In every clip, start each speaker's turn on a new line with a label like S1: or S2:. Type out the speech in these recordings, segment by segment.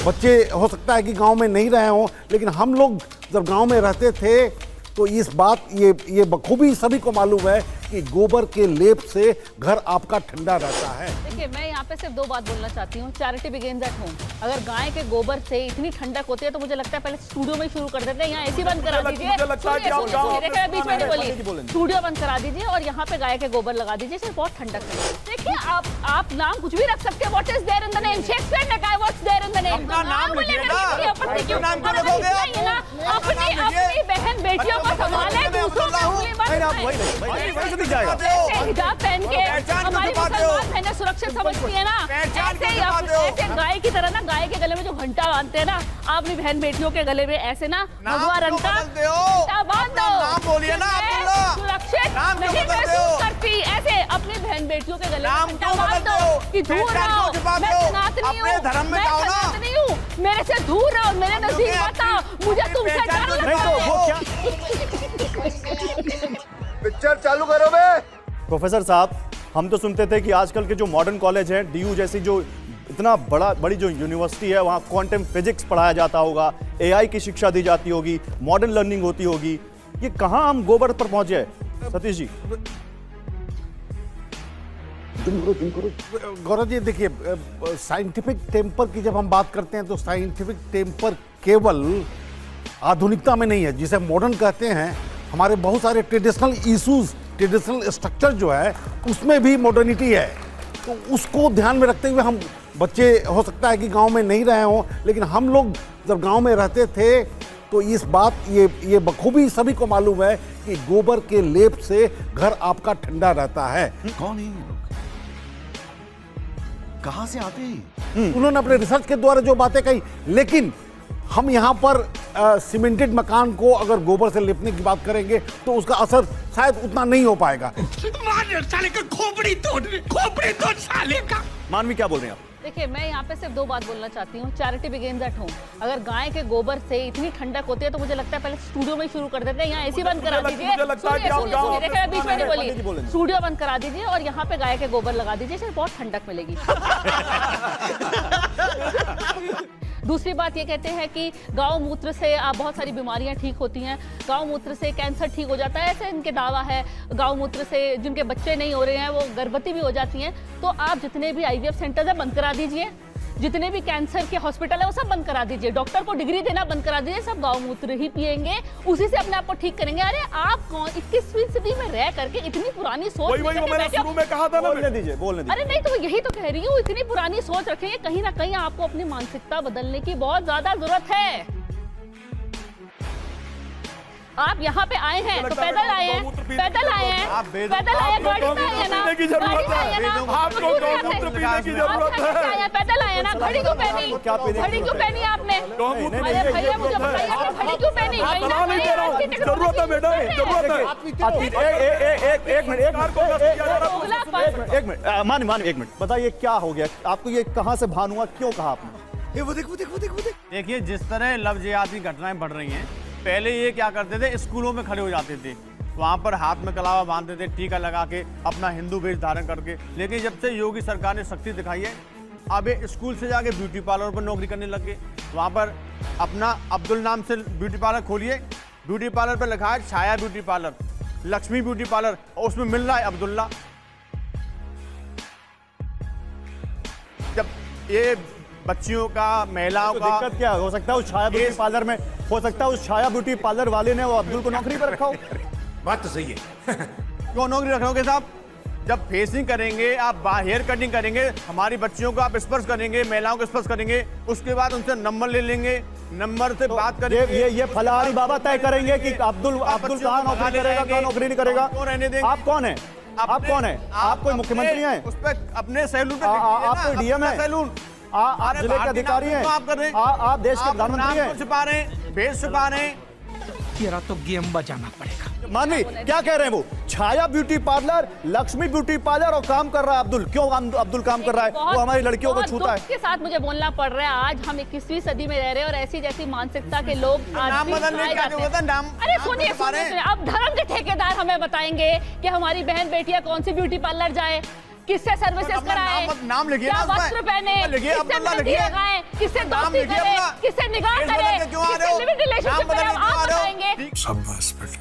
S1: बच्चे हो सकता है कि गांव में नहीं रहे हों, लेकिन हम लोग जब गांव में रहते थे तो इस बात ये बखूबी सभी को मालूम है कि गोबर के लेप से घर आपका ठंडा रहता है।
S2: देखिए, मैं यहाँ पे सिर्फ दो बात बोलना चाहती हूँ। Charity begins at home. अगर गाय के गोबर से इतनी ठंडक होती है तो मुझे लगता है पहले स्टूडियो में शुरू कर देते हैं। यहाँ एसी बंद करा दीजिए, बीच में नहीं बोली, स्टूडियो बंद करा दीजिए और यहाँ पे गाय के गोबर लगा दीजिए, सिर्फ बहुत ठंडक है। देखिए, आप नाम कुछ भी रख सकते हैं। What is there in the name? Shakespeare ने कहा what's there in the name. अपना नाम लिखिएगा। अपनी बहन बेटियों को संभाले, दूसरों को उंगली मत हिजाब पहन के हमारी मुसलमान बहनें सुरक्षित समझती है ना, ऐसे गाय की तरह ना, गाय के गले में जो घंटा बांधते हैं ना, आप अपनी बहन बेटियों के गले में ऐसे ना भगवा रंग का बांध दो, सुरक्षित नहीं महसूस करती। ऐसे अपनी बहन बेटियों के गले में घंटा बांध दो कि दूर रहो, मैं सनातनी हूँ, मेरे से दूर रहो, मेरे नजदीक मत आओ, मुझे तुमसे डर लगता है।
S3: पिक्चर चालू करो बे।
S4: प्रोफेसर साहब, हम तो सुनते थे कि आजकल के जो मॉडर्न कॉलेज हैं, डीयू जैसी जो इतना बड़ी जो यूनिवर्सिटी है, वहाँ क्वांटम फिजिक्स पढ़ाया जाता होगा, एआई की शिक्षा दी जाती होगी, मॉडर्न लर्निंग होती होगी। ये कहाँ हम गोबर पर पहुंचे हैं सतीश जी?
S1: गौरव जी, देखिए, साइंटिफिक टेम्पर की जब हम बात करते हैं तो साइंटिफिक टेम्पर केवल आधुनिकता में नहीं है, जिसे मॉडर्न कहते हैं। हमारे बहुत सारे ट्रेडिशनल इश्यूज, ट्रेडिशनल स्ट्रक्चर जो है उसमें भी मॉडर्निटी है। तो उसको ध्यान में रखते हुए हम बच्चे हो सकता है कि गांव में नहीं रहे हों, लेकिन हम लोग जब गांव में रहते थे तो इस बात ये बखूबी सभी को मालूम है कि गोबर के लेप से घर आपका ठंडा रहता है।
S3: कौन है ये लोग? कहां से आते हैं?
S1: उन्होंने अपने रिसर्च के द्वारा जो बातें कही, लेकिन हम यहाँ पर सीमेंटेड मकान को अगर गोबर से लेपने की बात करेंगे तो उसका असर शायद उतना नहीं हो पाएगा।
S5: साले का खोपड़ी तोड़ साले का।
S4: मानवी, क्या बोल रहे हैं आप?
S2: देखिए, मैं यहाँ पे सिर्फ दो बात बोलना चाहती हूँ। Charity begins at home. अगर गाय के गोबर से इतनी ठंडक होती है तो मुझे लगता है पहले स्टूडियो में शुरू कर देते हैं। यहाँ एसी बंद करा दीजिए, बीच में नहीं बोली, स्टूडियो बंद करा दीजिए और यहाँ पे गाय के गोबर लगा दीजिए, सिर्फ बहुत ठंडक मिलेगी। दूसरी बात ये कहते हैं कि गौ मूत्र से बहुत सारी बीमारियां ठीक होती हैं, गौ मूत्र से कैंसर ठीक हो जाता है, ऐसे इनके दावा है। गौ मूत्र से जिनके बच्चे नहीं हो रहे हैं वो गर्भवती भी हो जाती हैं। तो आप जितने भी आईवीएफ सेंटर है बंद करा दीजिए, जितने भी कैंसर के हॉस्पिटल है वो सब बंद करा दीजिए, डॉक्टर को डिग्री देना बंद करा दीजिए, सब गौमूत्र ही पिएंगे, उसी से अपने आप को ठीक करेंगे। अरे आप कौन 21वीं सदी में रह करके इतनी पुरानी सोच
S4: मैंने शुरू में कहा था ना, बोलने दीजिए।
S2: अरे नहीं, तो यही तो कह रही हूँ, इतनी पुरानी सोच रखेंगे, कहीं ना कहीं आपको अपनी मानसिकता बदलने की बहुत ज्यादा जरूरत है। आप यहाँ पे आए हैं तो पैदल आए हैं, गाड़ी में आए हैं ना, पैदल आए ना, घड़ी क्यों पहनी आपने? अरे भैया मुझे बताइए कि घड़ी क्यों पहनी?
S4: जरूरत है बेटा, एक मिनट मान एक मिनट बताइए, क्या हो गया आपको? ये कहाँ से भान हुआ, क्यों कहा आपने?
S3: वो देख।
S6: देखिए, जिस तरह लव जिहाद की घटनाएं बढ़ रही हैं, पहले ये क्या करते थे, स्कूलों में खड़े हो जाते थे, वहाँ पर हाथ में कलावा बांधते थे, टीका लगा के, अपना हिंदू वेश धारण करके। लेकिन जब से योगी सरकार ने सख्ती दिखाई है, अब ये स्कूल से जाके ब्यूटी पार्लर पर नौकरी करने लग गए। वहाँ पर अपना अब्दुल नाम से ब्यूटी पार्लर खोलिए, ब्यूटी पार्लर पर लिखा है Chhaya beauty parlour, Lakshmi beauty parlour, और उसमें मिल रहा है अब्दुल्ला। जब ये बच्चियों का, महिलाओं का
S4: दिक्कत क्या हो सकता है? उस छाया ब्यूटी पार्लर में हो सकता है उस छाया ब्यूटी पार्लर वाले ने वो अब्दुल को नौकरी पर रखा हो।
S3: बात तो सही है।
S6: क्यों नौकरी रखोगे साहब? जब फेसिंग करेंगे, आप हेयर कटिंग करेंगे, हमारी बच्चियों को आप स्पर्श करेंगे, महिलाओं को स्पर्श करेंगे, उसके बाद उनसे नंबर ले लेंगे, नंबर से बात करेंगे।
S4: ये फलाहारी बाबा तय करेंगे कि अब्दुल कहाँ नौकरी करेगा, कहाँ नौकरी नहीं करेगा। आप कौन है? आप कौन है? आप कोई मुख्यमंत्री हैं?
S6: उस पर अपने सैलून,
S4: आप कोई डीएम है?
S6: सैलून,
S4: आप जिले के अधिकारी हैं?
S6: आप कर रहे हैं,
S4: आप देश के प्रधानमंत्री हैं?
S6: छुपा रहे हैं, भेज छुपा रहे हैं।
S5: तेरा तो गेम बजाना पड़ेगा।
S4: मानवी, क्या कह रहे हैं वो? Chhaya beauty parlour, Lakshmi beauty parlour, और काम कर रहा है अब्दुल। क्यों अब्दुल काम कर रहा है? वो हमारी लड़कियों को छूता है।
S2: के साथ मुझे बोलना पड़ रहा है, आज हम 21वीं सदी में रह रहे हैं और ऐसी जैसी मानसिकता के लोग
S6: नाम बदलने का जो होता है, नाम।
S2: अरे सुनिए, अब धर्म के ठेकेदार हमें बताएंगे कि हमारी बहन बेटियां कौन सी ब्यूटी पार्लर जाए, किससे सर्विसेज कराए,
S6: नाम लिखिए,
S2: क्या वस्त्र पहने, किससे मेहंदी लगाएं, किससे
S6: नाम
S2: दोस्ती
S6: लिखिए
S2: करे,
S6: अपना।
S2: किससे निगाह
S6: फेस
S2: करे,
S6: बदल के क्यों आ रहे हो?
S2: किससे लिविंग रिलेशनशिप
S6: नाम बदल
S2: करे,
S6: के क्यों
S2: आप
S6: आ रहे हो?
S2: बताएंगे।
S3: शाबाश बेटे,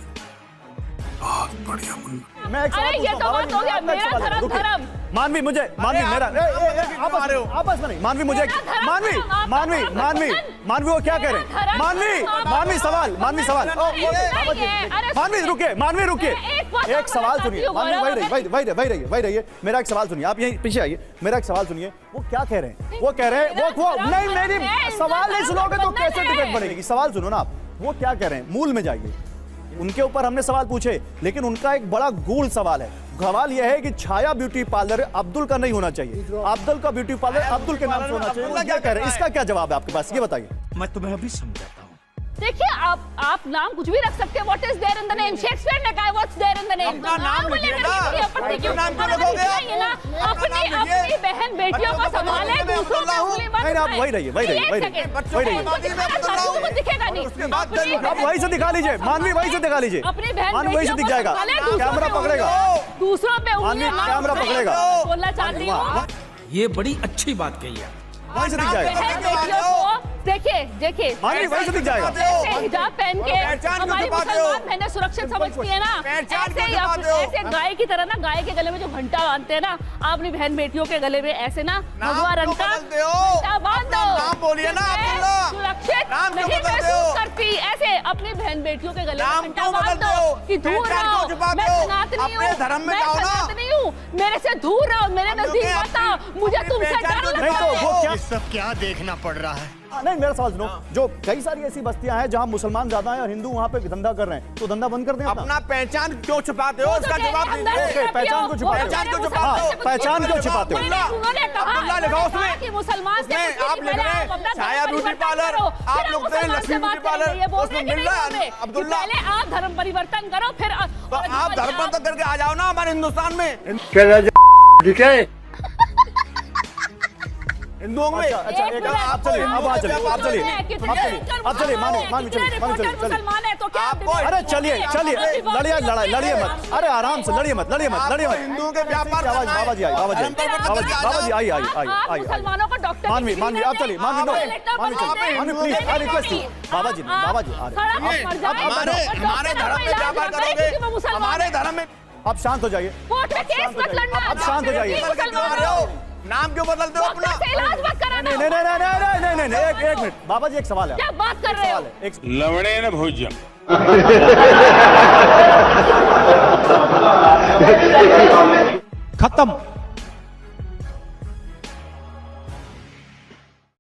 S3: बहुत बढ़िया मुन्ना।
S4: मैं एक सवाल
S2: अरे ये
S4: पूछता
S2: तो
S4: हूं,
S2: बात हो गया,
S4: आपका एक
S2: मेरा
S4: सवाल है,
S2: धर्म
S4: रुकिए।
S2: धर्म।
S4: मानवी मुझे मानवी
S6: आप
S4: मेरा
S6: नाम बदल के क्यों आ रहे हो?
S4: आपस में नहीं मानवी मुझे
S2: मेरा धर्म
S4: मानवी
S2: धर्म, आपका
S4: मानवी
S2: धर्म
S4: मानवी
S2: धर्म।
S4: मानवी वो क्या कह रहे
S2: मेरा
S4: हैं
S2: धर्म
S4: मानवी
S2: धर्म,
S4: मानवी सवाल मानवी सवाल
S2: नहीं है, अरे
S4: मानवी रुकिए मानवी रुकिए
S2: मैं एक बात
S4: एक सवाल
S2: बताती
S4: सुनिए
S2: हूँ,
S4: मानवी
S2: गौरव,
S4: वही रहिए मेरा एक सवाल सुनिए आप यहीं पीछे आइए मेरा एक सवाल सुनिए वो क्या कह रहे हैं वो कह रहे हैं वो नहीं मेरी सवाल नहीं सुनोगे तो कैसे टिकट बढ़ेगी सवाल सुनो ना आप वो क्या कह रहे हैं मूल में जाइए उनके ऊपर हमने सवाल पूछे लेकिन उनका एक बड़ा गूढ़ सवाल है सवाल यह है कि छाया ब्यूटी पार्लर अब्दुल का नहीं होना चाहिए अब्दुल का ब्यूटी पार्लर अब्दुल के नाम से होना चाहिए वो क्या कह रहे हैं इसका क्या जवाब है आपके पास ये बताइए
S3: मैं तुम्हें अभी समझाता हूँ।
S2: देखिए आप नाम कुछ भी रख सकते हैं what is there in the name Shakespeare ने कहा what's there in the name
S6: अपना नाम लिखिए ना।
S2: अपना
S6: नाम क्यों लिखोगे आप?
S2: अपनी बहन बेटियों को संभाले दूसरों पे उंगली मत
S4: नहीं, आप
S2: उठाएं।
S4: वही रहिए, वही रहिए,
S2: एक
S4: वही रहिए।
S2: सेकंड।
S6: बच्चों को
S2: उनको
S6: मानवी में
S2: दिखाना
S6: अब्दुल्ला
S2: था,
S6: हूँ।
S2: उनको दिखेगा नहीं
S6: उसके बाद
S2: अपनी
S6: चलो।
S4: आप वहीं से दिखा लीजिए मानवी वहीं से दिखा लीजिए
S2: अपनी बहन
S4: मानवी वहीं से
S2: बेटियों
S4: दिख
S2: को
S4: जाएगा
S2: संभाले, दूसरों
S4: कैमरा
S2: पे
S4: पकड़ेगा
S2: उंगली- दूसरों पे उंगली
S4: मानवी कैमरा पकड़ेगा
S2: बोलना चाहती हूँ
S3: ये बड़ी अच्छी बात कही है।
S4: वहीं से दिख जाएगा
S2: बहन बेटियों को देखिए
S4: मानवी वहीं से दिख जाएगा
S2: ऐसे हिजाब पहन के
S6: पहचान क्यों
S2: हमारी
S6: छुपाते हो?
S2: मुसलमान बहनें सुरक्षित समझती है ना
S6: पहचान क्यों
S2: ऐसे ही
S6: छुपाते हो?
S2: ऐसे गाय की तरह ना गाय के गले में जो घंटा बांधते हैं ना आप अपनी बहन बेटियों के गले में ऐसे ना भगवा रंग का
S6: बदलते हो?
S2: घंटा बांध
S6: अपना
S2: दो
S6: नाम बोलिए ना,
S2: मैं
S6: अब्दुल्ला।
S2: सुरक्षित
S6: नाम क्यों
S2: नहीं
S6: बदलते हो?
S2: महसूस करती ऐसे अपनी बहन बेटियों के गले में
S6: नाम
S2: घंटा
S6: क्यों
S2: बांध
S6: बदलते
S2: दो
S6: हो?
S2: कि दूर
S6: पहचान
S2: रहो
S6: क्यों छुपाते
S2: मैं
S6: हो?
S2: सनातनी
S6: अपने
S2: हूँ
S6: धर्म में
S2: मैं
S6: जाओ ना।
S2: सनातनी हूँ मेरे से दूर रहो मेरे नजदीक
S6: अपने-
S2: मत आओ मुझे
S6: अपनी
S2: तुमसे
S6: पहचान
S2: डर
S6: क्यों
S2: लगता
S4: नहीं तो वो
S2: है
S4: क्या
S5: सब क्या देखना पड़ रहा है।
S4: नहीं मेरा सवाल सुनो जो कई सारी ऐसी बस्तियां हैं जहां मुसलमान ज्यादा हैं और हिंदू वहां पे धंधा कर रहे हैं तो धंधा बंद कर दें अपना
S6: अपना पहचान क्यों छुपाते हो
S2: वो तो
S6: उसका
S2: कह रहे
S6: जवाब
S2: हैं,
S6: दीजिए।
S2: हमदर्द
S4: ओके, पहचान को छुपाते हो।
S6: पहचान क्यों
S2: मुसलमान
S6: छुपाते हो?
S2: से
S4: पहचान क्यों छुपाते हो?
S2: उन्होंने कहा
S6: अब्दुल्ला लिखा
S2: उन्होंने
S6: उसमें।
S2: कहा कि मुसलमान से
S6: उसमें
S2: कुछ
S6: आप
S2: नहीं
S6: लिख
S2: पहले
S6: रहे
S2: आप अपना
S6: हैं छाया
S2: धर्म
S6: ब्यूटी
S2: परिवर्तन
S6: पार्लर
S2: करो,
S6: आप
S2: फिर
S6: लोग
S2: मुसलमान
S6: कह रहे
S2: से
S6: लक्ष्मी
S2: बात
S6: ब्यूटी पार्लर
S2: करेंगे। ये बोल
S6: उसमें
S2: रहे हैं कि
S6: मिल
S2: नहीं
S6: रहा
S2: बोल रहे
S6: है
S2: कि
S6: अब्दुल्ला
S2: पहले आप धर्म परिवर्तन करो फिर
S6: तो आप धर्म तो करके आ जाओ ना हमारे हिंदुस्तान में हिंदुओं में
S4: अच्छा एक आप चलिए अब आ चलिए आप चलिए आप चलिए मानवी चलिए
S2: मुसलमान है तो क्या
S6: आपको-
S4: अरे चलिए लड़िए मत अरे आराम से लड़िए मत
S6: हिंदुओं के व्यापार
S4: आवाज बाबा जी आई
S2: आप मुसलमानों को डॉक्टर
S4: मानवी आप चलिए मानवी प्लीज आई रिक्वेस्ट यू बाबा जी
S6: हमारे धर्म में व्यापार करोगे हमारे धर्म में
S4: आप शांत हो जाइए
S2: कोर्ट में केस मत लड़ना
S4: आप शांत हो जाइए
S6: बदल के क्यों आ रहे हो? नाम क्यों बदलते हो
S2: डॉक्टर से
S6: अपना
S2: इलाज मत कराना
S4: नहीं एक मिनट बाबा जी एक सवाल है
S2: क्या बात कर रहे हो
S4: एक
S5: लवणे न भोज्यम।
S1: खत्म